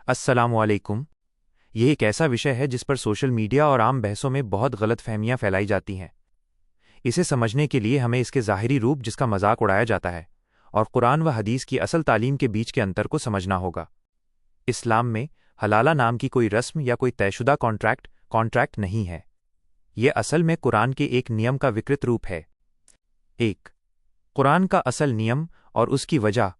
अस्सलामुअलैकुम। यह एक ऐसा विषय है जिस पर सोशल मीडिया और आम बहसों में बहुत गलतफहमियां फैलाई जाती हैं। इसे समझने के लिए हमें इसके ज़ाहिरी रूप, जिसका मजाक उड़ाया जाता है, और कुरान व हदीस की असल तालीम के बीच के अंतर को समझना होगा। इस्लाम में हलाला नाम की कोई रस्म या कोई तयशुदा कॉन्ट्रैक्ट नहीं है। यह असल में कुरान के एक नियम का विकृत रूप है। 1. कुरान का असल नियम और उसकी वजह।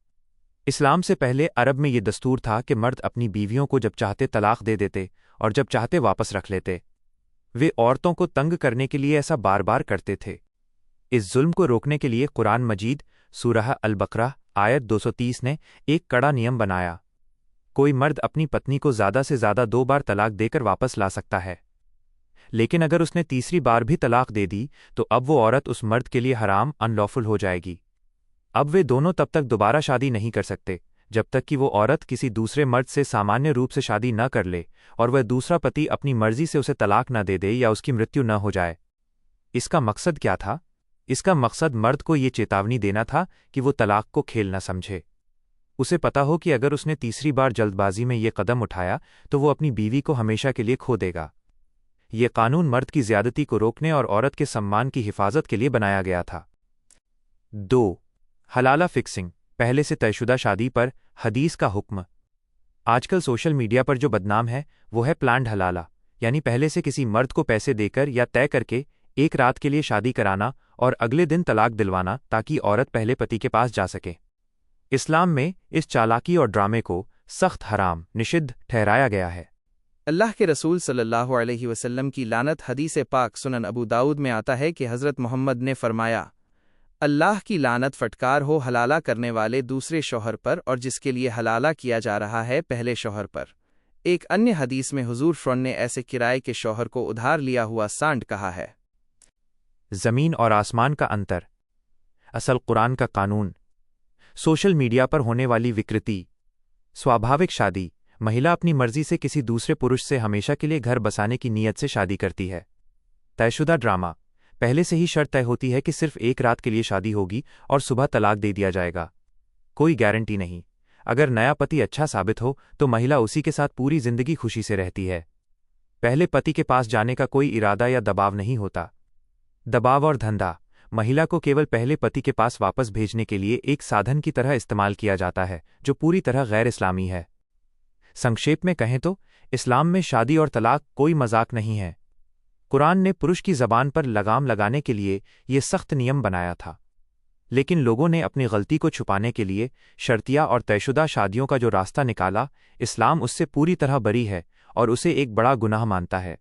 इस्लाम से पहले अरब में ये दस्तूर था कि मर्द अपनी बीवियों को जब चाहते तलाक दे देते और जब चाहते वापस रख लेते। वे औरतों को तंग करने के लिए ऐसा बार बार करते थे। इस जुल्म को रोकने के लिए कुरान मजीद सूरह अल-बकरा आयत 230 ने एक कड़ा नियम बनाया। कोई मर्द अपनी पत्नी को ज़्यादा से ज़्यादा 2 बार तलाक देकर वापस ला सकता है, लेकिन अगर उसने तीसरी बार भी तलाक दे दी तो अब वो औरत उस मर्द के लिए हराम, अनलॉफुल हो जाएगी। अब वे दोनों तब तक दोबारा शादी नहीं कर सकते जब तक कि वो औरत किसी दूसरे मर्द से सामान्य रूप से शादी न कर ले और वह दूसरा पति अपनी मर्जी से उसे तलाक न दे दे या उसकी मृत्यु न हो जाए। इसका मकसद क्या था? इसका मकसद मर्द को ये चेतावनी देना था कि वो तलाक को खेल न समझे। उसे पता हो कि अगर उसने तीसरी बार जल्दबाजी में ये कदम उठाया तो वो अपनी बीवी को हमेशा के लिए खो देगा। ये कानून मर्द की ज्यादती को रोकने और औरत के सम्मान की हिफाजत के लिए बनाया गया था। 2. हलाला फिक्सिंग, पहले से तयशुदा शादी पर हदीस का हुक्म। आजकल सोशल मीडिया पर जो बदनाम है वो है प्लान्ड हलाला, यानी पहले से किसी मर्द को पैसे देकर या तय करके एक रात के लिए शादी कराना और अगले दिन तलाक दिलवाना ताकि औरत पहले पति के पास जा सके। इस्लाम में इस चालाकी और ड्रामे को सख्त हराम, निषिद्ध ठहराया गया है। अल्लाह के रसूल सल्लल्लाहु अलैहि वसल्लम की लानत। हदीस पाक सुनन अबू दाऊद में आता है कि हज़रत मोहम्मद ने फरमाया, अल्लाह की लानत फटकार हो हलाला करने वाले दूसरे शौहर पर और जिसके लिए हलाला किया जा रहा है पहले शौहर पर। एक अन्य हदीस में हुजूर फ़िरौन ने ऐसे किराए के शौहर को उधार लिया हुआ सांड कहा है। ज़मीन और आसमान का अंतर। असल कुरान का कानून। सोशल मीडिया पर होने वाली विकृति। स्वाभाविक शादी, महिला अपनी मर्जी से किसी दूसरे पुरुष से हमेशा के लिए घर बसाने की नीयत से शादी करती है। तयशुदा ड्रामा, पहले से ही शर्त तय होती है कि सिर्फ एक रात के लिए शादी होगी और सुबह तलाक दे दिया जाएगा। कोई गारंटी नहीं। अगर नया पति अच्छा साबित हो तो महिला उसी के साथ पूरी जिंदगी खुशी से रहती है। पहले पति के पास जाने का कोई इरादा या दबाव नहीं होता। दबाव और धंधा, महिला को केवल पहले पति के पास वापस भेजने के लिए एक साधन की तरह इस्तेमाल किया जाता है, जो पूरी तरह गैर इस्लामी है। संक्षेप में कहें तो इस्लाम में शादी और तलाक कोई मजाक नहीं है। कुरान ने पुरुष की ज़बान पर लगाम लगाने के लिए ये सख्त नियम बनाया था, लेकिन लोगों ने अपनी गलती को छुपाने के लिए शर्तिया और तयशुदा शादियों का जो रास्ता निकाला, इस्लाम उससे पूरी तरह बरी है और उसे एक बड़ा गुनाह मानता है।